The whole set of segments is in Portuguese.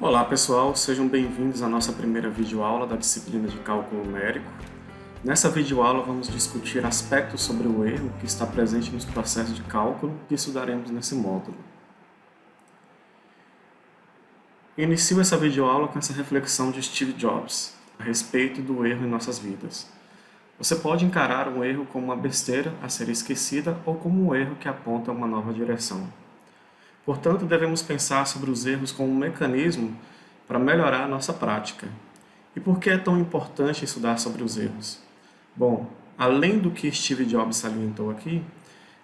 Olá pessoal, sejam bem-vindos à nossa primeira videoaula da disciplina de Cálculo Numérico. Nessa videoaula vamos discutir aspectos sobre o erro que está presente nos processos de cálculo que estudaremos nesse módulo. Inicio essa videoaula com essa reflexão de Steve Jobs a respeito do erro em nossas vidas. Você pode encarar um erro como uma besteira a ser esquecida ou como um erro que aponta uma nova direção. Portanto, devemos pensar sobre os erros como um mecanismo para melhorar a nossa prática. E por que é tão importante estudar sobre os erros? Bom, além do que Steve Jobs salientou aqui,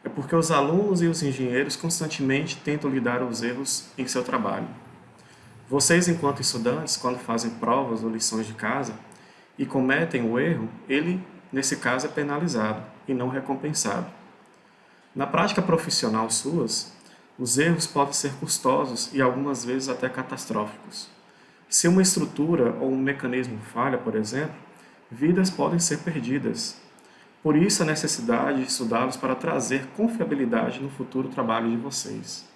é porque os alunos e os engenheiros constantemente tentam lidar com os erros em seu trabalho. Vocês, enquanto estudantes, quando fazem provas ou lições de casa e cometem o erro, ele, nesse caso, é penalizado e não recompensado. Na prática profissional suas, os erros podem ser custosos e algumas vezes até catastróficos. Se uma estrutura ou um mecanismo falha, por exemplo, vidas podem ser perdidas. Por isso a necessidade de estudá-los para trazer confiabilidade no futuro trabalho de vocês.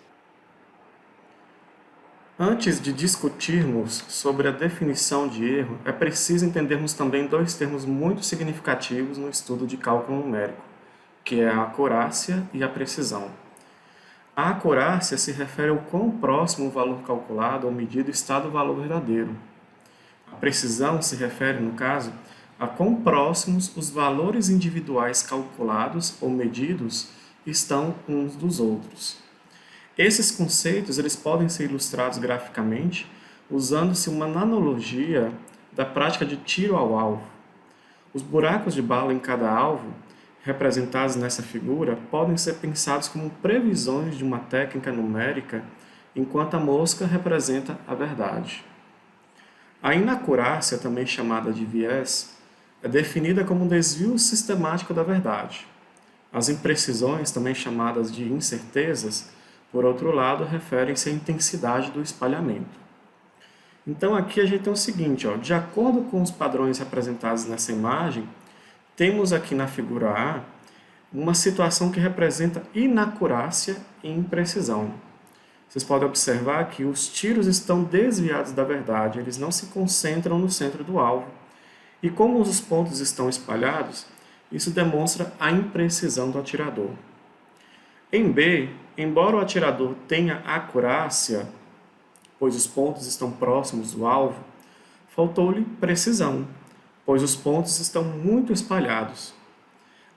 Antes de discutirmos sobre a definição de erro, é preciso entendermos também dois termos muito significativos no estudo de cálculo numérico, que é a acurácia e a precisão. A acurácia se refere ao quão próximo o valor calculado ou medido está do valor verdadeiro. A precisão se refere, no caso, a quão próximos os valores individuais calculados ou medidos estão uns dos outros. Esses conceitos eles podem ser ilustrados graficamente usando-se uma analogia da prática de tiro ao alvo. Os buracos de bala em cada alvo representados nessa figura podem ser pensados como previsões de uma técnica numérica, enquanto a mosca representa a verdade. A inacurácia, também chamada de viés, é definida como um desvio sistemático da verdade. As imprecisões, também chamadas de incertezas, por outro lado, referem-se à intensidade do espalhamento. Então aqui a gente tem o seguinte, de acordo com os padrões representados nessa imagem, temos aqui na figura A uma situação que representa inacurácia e imprecisão. Vocês podem observar que os tiros estão desviados da verdade, eles não se concentram no centro do alvo. E como os pontos estão espalhados, isso demonstra a imprecisão do atirador. Em B, embora o atirador tenha acurácia, pois os pontos estão próximos do alvo, faltou-lhe precisão, pois os pontos estão muito espalhados.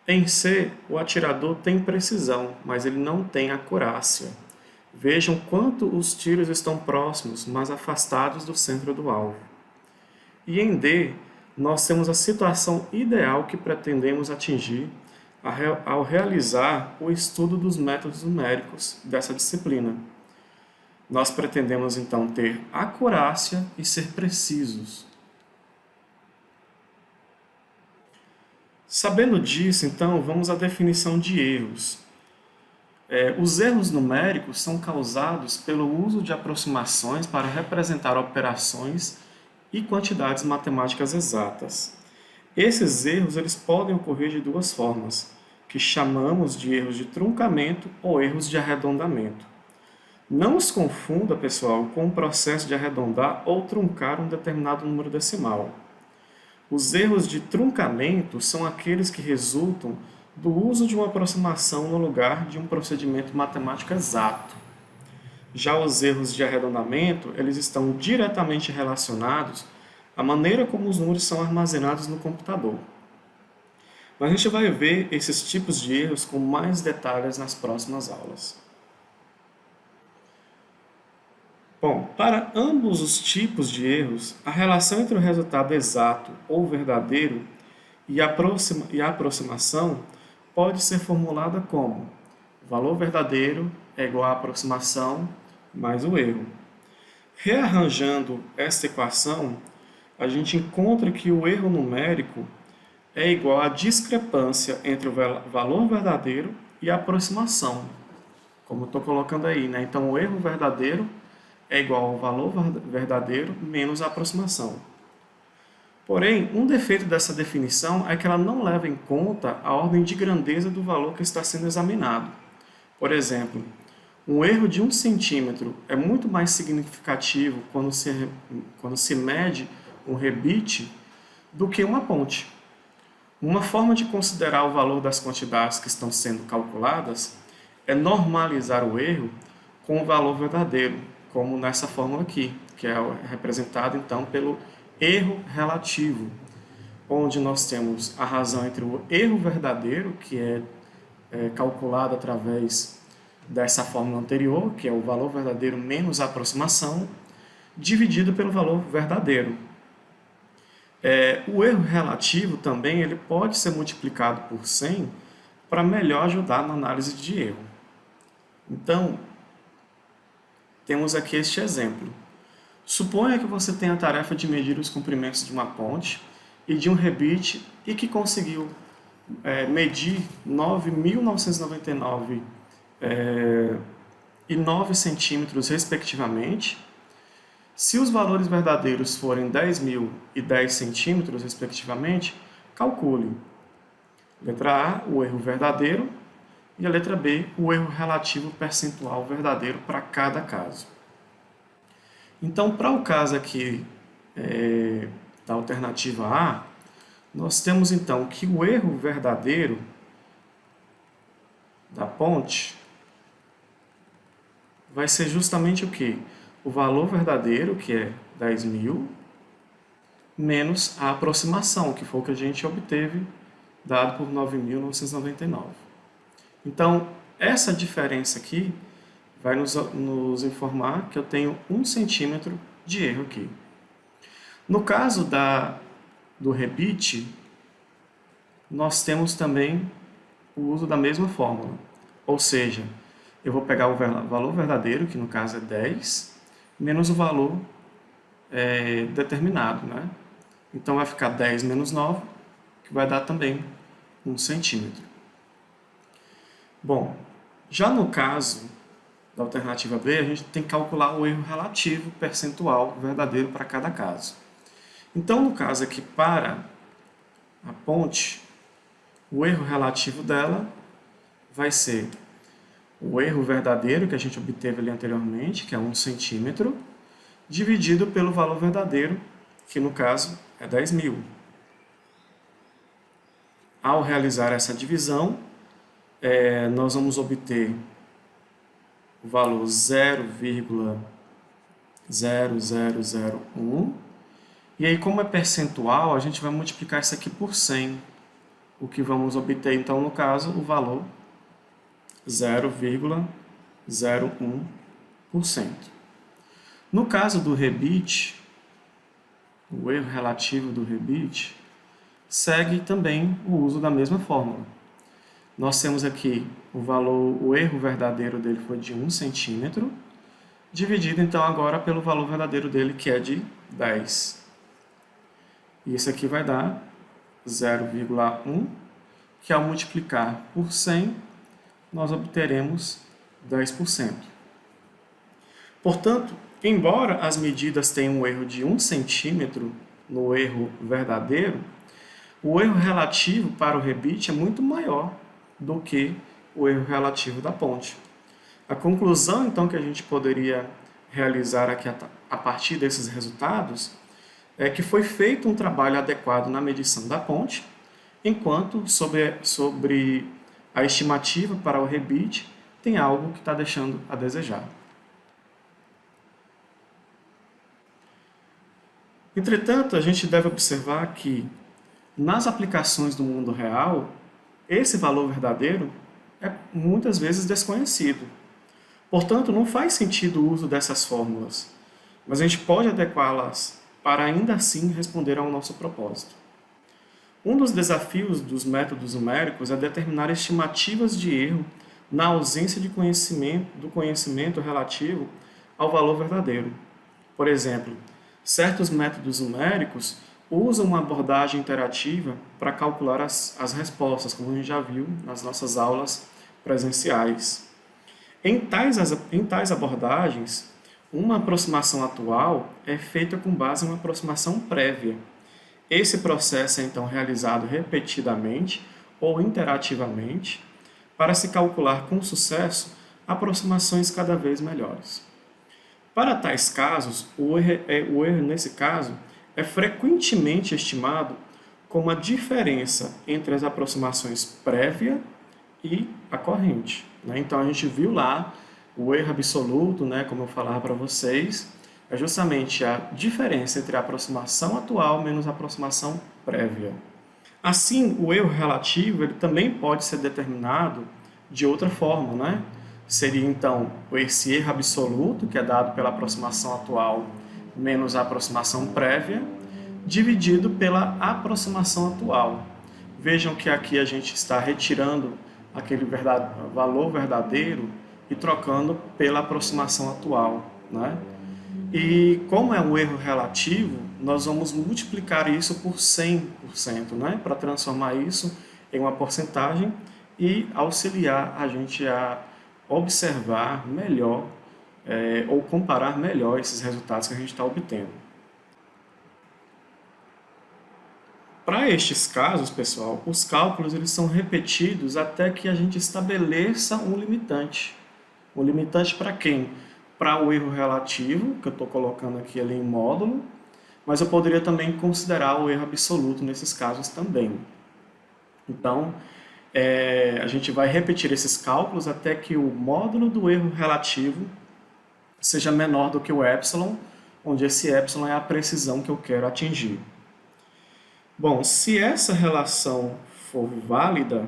Em C, o atirador tem precisão, mas ele não tem acurácia. Vejam quanto os tiros estão próximos, mas afastados do centro do alvo. E em D, nós temos a situação ideal que pretendemos atingir ao realizar o estudo dos métodos numéricos dessa disciplina. Nós pretendemos então ter acurácia e ser precisos. Sabendo disso, então, vamos à definição de erros. Os erros numéricos são causados pelo uso de aproximações para representar operações e quantidades matemáticas exatas. Esses erros eles podem ocorrer de duas formas, que chamamos de erros de truncamento ou erros de arredondamento. Não os confunda, pessoal, com o processo de arredondar ou truncar um determinado número decimal. Os erros de truncamento são aqueles que resultam do uso de uma aproximação no lugar de um procedimento matemático exato. Já os erros de arredondamento, eles estão diretamente relacionados à maneira como os números são armazenados no computador. Mas a gente vai ver esses tipos de erros com mais detalhes nas próximas aulas. Bom, para ambos os tipos de erros, a relação entre o resultado exato ou verdadeiro e a aproximação pode ser formulada como valor verdadeiro é igual à aproximação mais o erro. Rearranjando esta equação, a gente encontra que o erro numérico é igual à discrepância entre o valor verdadeiro e a aproximação, como estou colocando aí, né? Então, o erro verdadeiro é igual ao valor verdadeiro menos a aproximação. Porém, um defeito dessa definição é que ela não leva em conta a ordem de grandeza do valor que está sendo examinado. Por exemplo, Um erro de 1 centímetro é muito mais significativo quando se mede um rebite do que uma ponte. Uma forma de considerar o valor das quantidades que estão sendo calculadas é normalizar o erro com o valor verdadeiro, como nessa fórmula aqui, que é representado então pelo erro relativo, onde nós temos a razão entre o erro verdadeiro, que é calculado através dessa fórmula anterior, que é o valor verdadeiro menos a aproximação, dividido pelo valor verdadeiro. O erro relativo também ele pode ser multiplicado por 100 para melhor ajudar na análise de erro. Então, temos aqui este exemplo. Suponha que você tenha a tarefa de medir os comprimentos de uma ponte e de um rebite e que conseguiu medir 9.999 e 9 centímetros, respectivamente. Se os valores verdadeiros forem 10.000 e 10 centímetros, respectivamente, calcule. Letra A, o erro verdadeiro, e a letra B, o erro relativo percentual verdadeiro para cada caso. Então, para o caso aqui da alternativa A, nós temos então que o erro verdadeiro da ponte vai ser justamente o quê? O valor verdadeiro, que é 10.000, menos a aproximação, que foi o que a gente obteve, dado por 9.999. Então, essa diferença aqui vai nos informar que eu tenho 1 centímetro de erro aqui. No caso do rebite, nós temos também o uso da mesma fórmula. Ou seja, eu vou pegar o valor verdadeiro, que no caso é 10, menos o valor determinado, né? Então vai ficar 10 menos 9, que vai dar também 1 centímetro. Bom, já no caso da alternativa B, a gente tem que calcular o erro relativo percentual verdadeiro para cada caso. Então, no caso aqui, para a ponte, o erro relativo dela vai ser o erro verdadeiro que a gente obteve ali anteriormente, que é 1 centímetro, dividido pelo valor verdadeiro, que no caso é 10.000. Ao realizar essa divisão, nós vamos obter o valor 0,0001. E aí, como é percentual, a gente vai multiplicar isso aqui por 100. O que vamos obter, então, no caso, o valor 0,01%. No caso do rebite, o erro relativo do rebite, segue também o uso da mesma fórmula. Nós temos aqui o erro verdadeiro dele foi de 1 centímetro, dividido então agora pelo valor verdadeiro dele, que é de 10. E isso aqui vai dar 0,1, que ao multiplicar por 100, nós obteremos 10%. Portanto, embora as medidas tenham um erro de 1 centímetro no erro verdadeiro, o erro relativo para o rebite é muito maior do que o erro relativo da ponte. A conclusão, então, que a gente poderia realizar aqui a partir desses resultados é que foi feito um trabalho adequado na medição da ponte, enquanto sobre a estimativa para o rebite tem algo que está deixando a desejar. Entretanto, a gente deve observar que nas aplicações do mundo real, esse valor verdadeiro é muitas vezes desconhecido. Portanto, não faz sentido o uso dessas fórmulas, mas a gente pode adequá-las para ainda assim responder ao nosso propósito. Um dos desafios dos métodos numéricos é determinar estimativas de erro na ausência do conhecimento relativo ao valor verdadeiro. Por exemplo, certos métodos numéricos usam uma abordagem interativa para calcular as respostas, como a gente já viu nas nossas aulas presenciais. Em tais abordagens, uma aproximação atual é feita com base em uma aproximação prévia. Esse processo é então realizado repetidamente ou interativamente para se calcular com sucesso aproximações cada vez melhores. Para tais casos, o erro nesse caso é frequentemente estimado como a diferença entre as aproximações prévia e a corrente, né? Então a gente viu lá o erro absoluto, né, como eu falava para vocês, é justamente a diferença entre a aproximação atual menos a aproximação prévia. Assim, o erro relativo ele também pode ser determinado de outra forma, né? Seria então esse erro absoluto, que é dado pela aproximação atual menos a aproximação prévia, dividido pela aproximação atual. Vejam que aqui a gente está retirando aquele valor verdadeiro e trocando pela aproximação atual, né? E como é um erro relativo, nós vamos multiplicar isso por 100%, né? Para transformar isso em uma porcentagem e auxiliar a gente a observar melhor ou comparar melhor esses resultados que a gente está obtendo. Para estes casos, pessoal, os cálculos eles são repetidos até que a gente estabeleça um limitante. Um limitante para quem? Para o erro relativo, que eu estou colocando aqui ali em módulo, mas eu poderia também considerar o erro absoluto nesses casos também. Então, a gente vai repetir esses cálculos até que o módulo do erro relativo seja menor do que o epsilon, onde esse epsilon é a precisão que eu quero atingir. Bom, se essa relação for válida,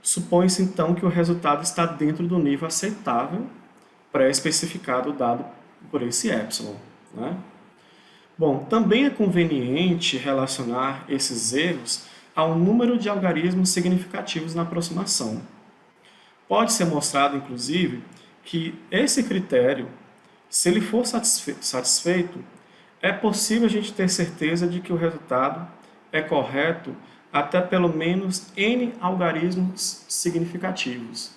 supõe-se então que o resultado está dentro do nível aceitável pré-especificado dado por esse epsilon, né? Bom, também é conveniente relacionar esses erros ao número de algarismos significativos na aproximação. Pode ser mostrado, inclusive, que esse critério, se ele for satisfeito, é possível a gente ter certeza de que o resultado é correto até pelo menos n algarismos significativos.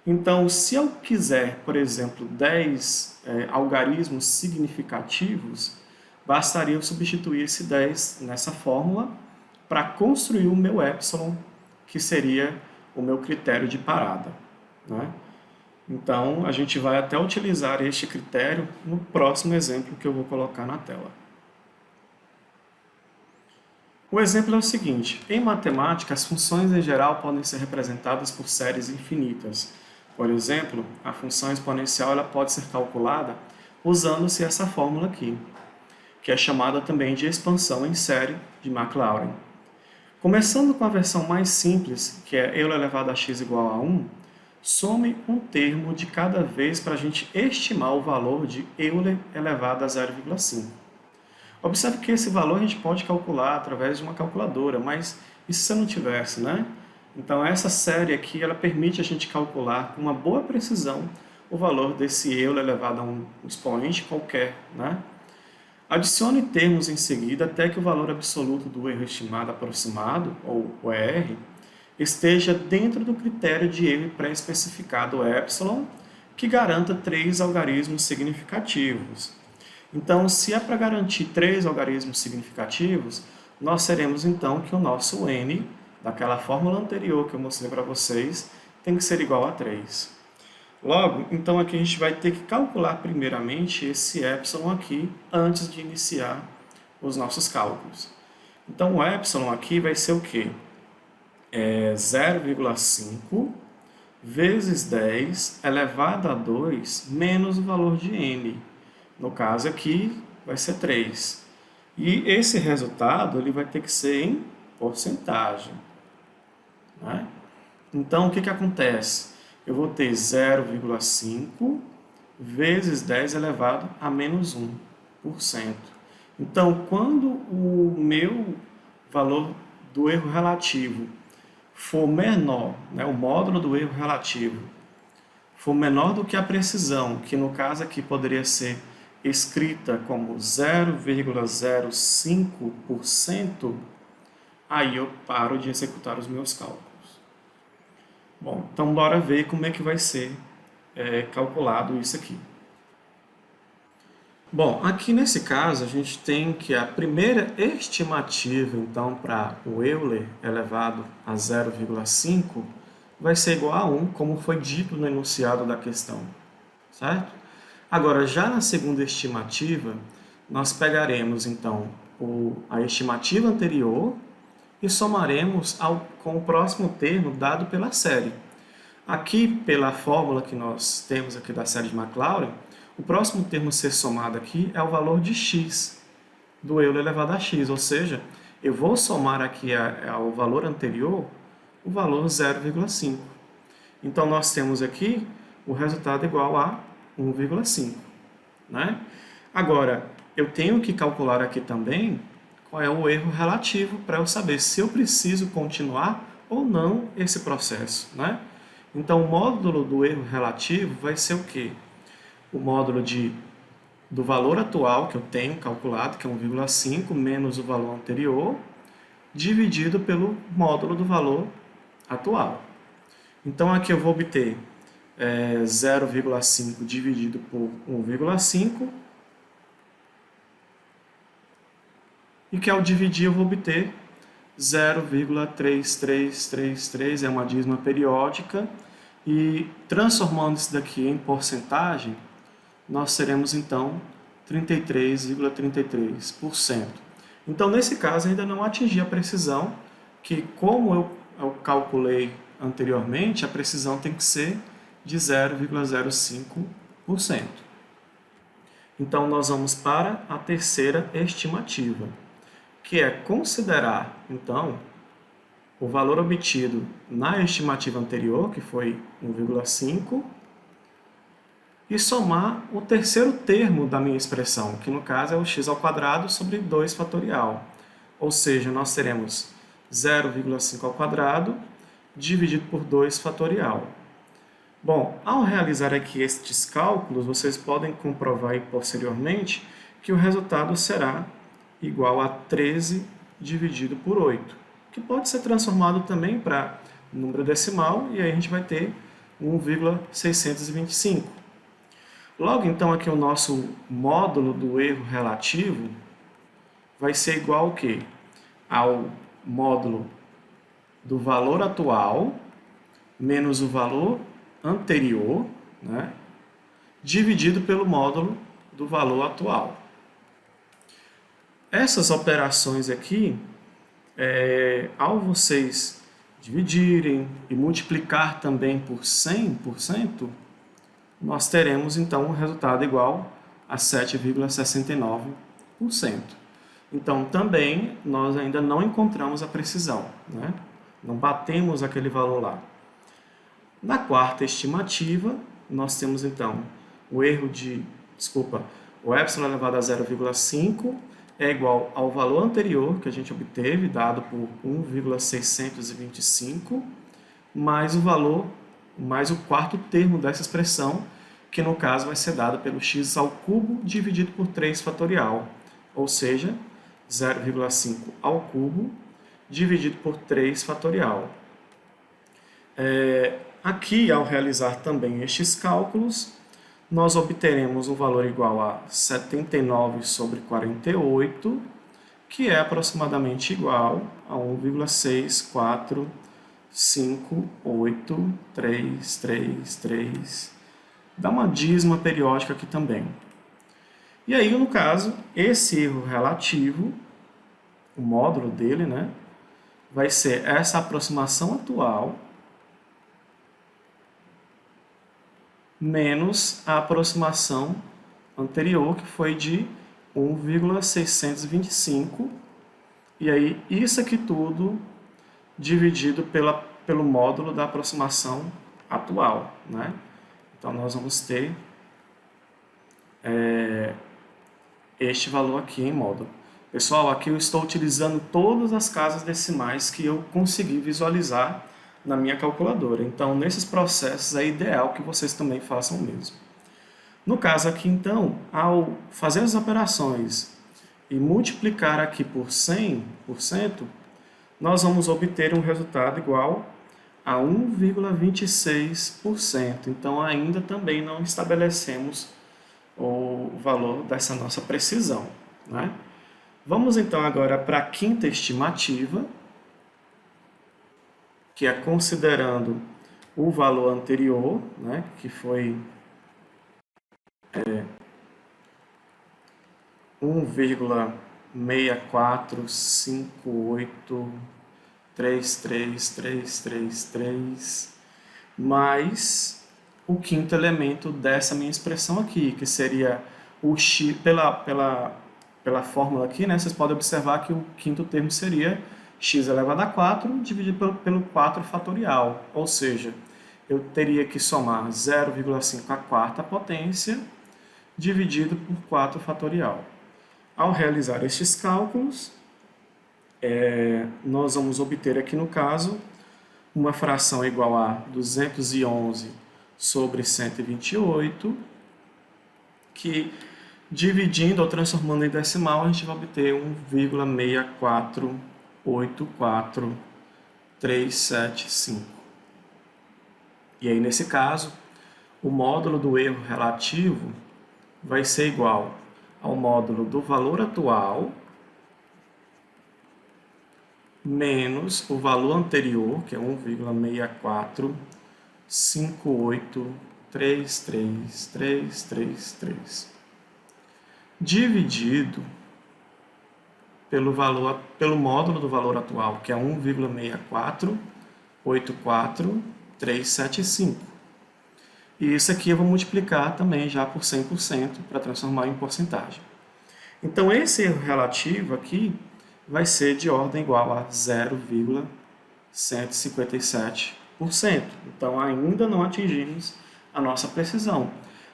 Então, se eu quiser, por exemplo, 10 algarismos significativos, bastaria eu substituir esse 10 nessa fórmula para construir o meu epsilon, que seria o meu critério de parada, né? Então, a gente vai até utilizar este critério no próximo exemplo que eu vou colocar na tela. O exemplo é o seguinte: em matemática, as funções em geral podem ser representadas por séries infinitas. Por exemplo, a função exponencial ela pode ser calculada usando-se essa fórmula aqui, que é chamada também de expansão em série de Maclaurin. Começando com a versão mais simples, que é Euler elevado a x igual a 1, some um termo de cada vez para a gente estimar o valor de Euler elevado a 0,5. Observe que esse valor a gente pode calcular através de uma calculadora, mas e se não tivesse, né? Então essa série aqui, ela permite a gente calcular com uma boa precisão o valor desse Euler elevado a um expoente qualquer, né? Adicione termos em seguida até que o valor absoluto do erro estimado aproximado, ou o ER, esteja dentro do critério de erro pré-especificado epsilon, que garanta 3 algarismos significativos. Então, se é para garantir 3 algarismos significativos, nós teremos então que o nosso n, daquela fórmula anterior que eu mostrei para vocês, tem que ser igual a 3. Logo, então aqui a gente vai ter que calcular primeiramente esse epsilon aqui antes de iniciar os nossos cálculos. Então o epsilon aqui vai ser o quê? 0,5 vezes 10 elevado a 2 menos o valor de n. No caso aqui vai ser 3. E esse resultado ele vai ter que ser em porcentagem, né? Então o que acontece? Eu vou ter 0,5 vezes 10 elevado a menos 1%. Então, quando o meu valor do erro relativo for menor, né, o módulo do erro relativo for menor do que a precisão, que no caso aqui poderia ser escrita como 0,05%, aí eu paro de executar os meus cálculos. Bom, então bora ver como é que vai ser calculado isso aqui. Bom, aqui nesse caso a gente tem que a primeira estimativa, então, para o Euler elevado a 0,5 vai ser igual a 1, como foi dito no enunciado da questão, certo? Agora, já na segunda estimativa, nós pegaremos, então, a estimativa anterior e somaremos com o próximo termo dado pela série. Aqui, pela fórmula que nós temos aqui da série de Maclaurin, o próximo termo a ser somado aqui é o valor de x, do Euler elevado a x, ou seja, eu vou somar aqui ao valor anterior o valor 0,5. Então, nós temos aqui o resultado igual a 1,5. Né? Agora, eu tenho que calcular aqui também qual é o erro relativo para eu saber se eu preciso continuar ou não esse processo. Né? Então, o módulo do erro relativo vai ser o quê? O módulo do valor atual que eu tenho calculado, que é 1,5, menos o valor anterior, dividido pelo módulo do valor atual. Então, aqui eu vou obter 0,5 dividido por 1,5, e que ao dividir eu vou obter 0,3333, é uma dízima periódica, e transformando isso daqui em porcentagem, nós teremos então 33,33%. Então, nesse caso, ainda não atingi a precisão, que como eu calculei anteriormente, a precisão tem que ser de 0,05%. Então, nós vamos para a terceira estimativa, que é considerar, então, o valor obtido na estimativa anterior, que foi 1,5, e somar o terceiro termo da minha expressão, que no caso é o x² sobre 2 fatorial. Ou seja, nós teremos 0,5² dividido por 2 fatorial. Bom, ao realizar aqui estes cálculos, vocês podem comprovar aí posteriormente que o resultado será igual a 13 dividido por 8, que pode ser transformado também para número decimal, e aí a gente vai ter 1,625. Logo, então, aqui o nosso módulo do erro relativo vai ser igual ao quê? Ao módulo do valor atual menos o valor anterior, né, dividido pelo módulo do valor atual. Essas operações aqui, ao vocês dividirem e multiplicar também por 100%, nós teremos então um resultado igual a 7,69%. Então, também, nós ainda não encontramos a precisão, né? Não batemos aquele valor lá. Na quarta estimativa, nós temos então o epsilon elevado a 0,5 é igual ao valor anterior que a gente obteve, dado por 1,625, mais o quarto termo dessa expressão, que no caso vai ser dado pelo x² dividido por 3 fatorial, ou seja, 0,5 ao cubo dividido por 3 fatorial. Aqui, ao realizar também estes cálculos, nós obteremos um valor igual a 79 sobre 48, que é aproximadamente igual a 1,6458333. Dá uma dízima periódica aqui também. E aí, no caso, esse erro relativo, o módulo dele, né, vai ser essa aproximação atual menos a aproximação anterior, que foi de 1,625, e aí isso aqui tudo dividido pelo módulo da aproximação atual, né? Então, nós vamos ter este valor aqui em módulo. Pessoal, aqui eu estou utilizando todas as casas decimais que eu consegui visualizar na minha calculadora. Então, nesses processos é ideal que vocês também façam o mesmo. No caso aqui, então, ao fazer as operações e multiplicar aqui por 100%, nós vamos obter um resultado igual a 1,26%. Então, ainda também não estabelecemos o valor dessa nossa precisão, né? Vamos, então, agora para a quinta estimativa, que é considerando o valor anterior, né, que foi 1,585833333 mais o quinto elemento dessa minha expressão aqui, que seria o x, pela fórmula aqui, né, vocês podem observar que o quinto termo seria x elevado a 4 dividido pelo 4 fatorial, ou seja, eu teria que somar 0,5 à quarta potência dividido por 4 fatorial. Ao realizar estes cálculos, nós vamos obter aqui no caso uma fração igual a 211 sobre 128, que dividindo ou transformando em decimal, a gente vai obter 1,6484375. E aí, nesse caso, o módulo do erro relativo vai ser igual ao módulo do valor atual menos o valor anterior, que é 1,645833333, dividido pelo módulo do valor atual, que é 1,6484375. E isso aqui eu vou multiplicar também já por 100% para transformar em porcentagem. Então, esse erro relativo aqui vai ser de ordem igual a 0,157%. Então, ainda não atingimos a nossa precisão.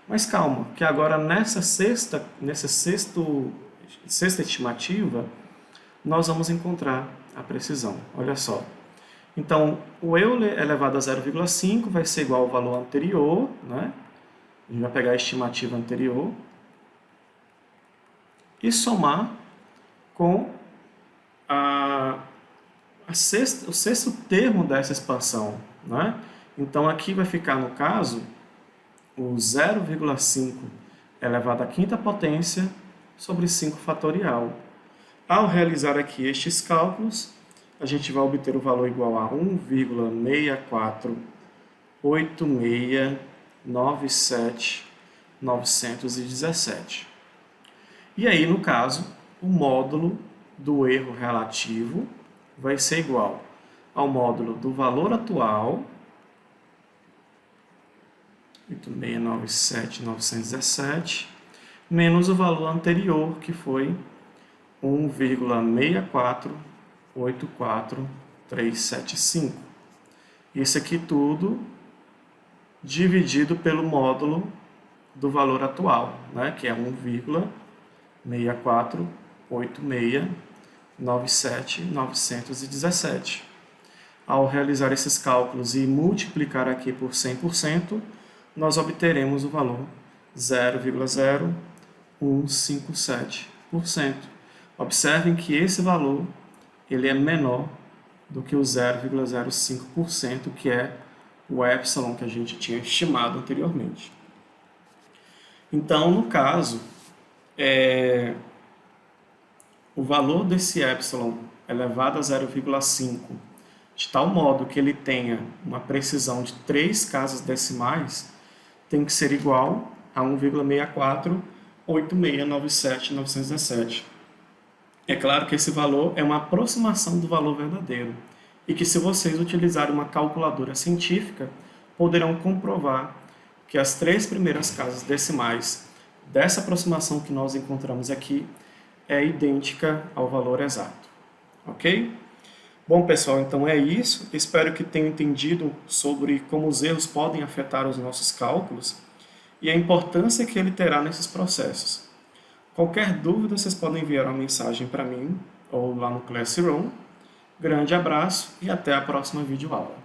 Mas calma, que agora nessa sexta estimativa, nós vamos encontrar a precisão. Olha só. Então, o eu elevado a 0,5 vai ser igual ao valor anterior, né? A gente vai pegar a estimativa anterior e somar com o sexto termo dessa expansão, né? Então, aqui vai ficar, no caso, o 0,5 elevado à quinta potência sobre 5 fatorial. Ao realizar aqui estes cálculos, a gente vai obter o valor igual a 1,64897,917. E aí, no caso, o módulo do erro relativo vai ser igual ao módulo do valor atual, 8.697.917, menos o valor anterior, que foi 1,6484375. Isso aqui tudo dividido pelo módulo do valor atual, né, que é 1,648697917. Ao realizar esses cálculos e multiplicar aqui por 100%, nós obteremos o valor 0,0157%. Observem que esse valor ele é menor do que o 0,05%, que é o epsilon que a gente tinha estimado anteriormente. Então, no caso, o valor desse epsilon elevado a 0,5, de tal modo que ele tenha uma precisão de 3 casas decimais, tem que ser igual a 1,648697917. É claro que esse valor é uma aproximação do valor verdadeiro e que, se vocês utilizarem uma calculadora científica, poderão comprovar que as 3 primeiras casas decimais dessa aproximação que nós encontramos aqui é idêntica ao valor exato. Ok? Bom, pessoal, então é isso. Espero que tenham entendido sobre como os erros podem afetar os nossos cálculos e a importância que ele terá nesses processos. Qualquer dúvida, vocês podem enviar uma mensagem para mim ou lá no Classroom. Grande abraço e até a próxima videoaula.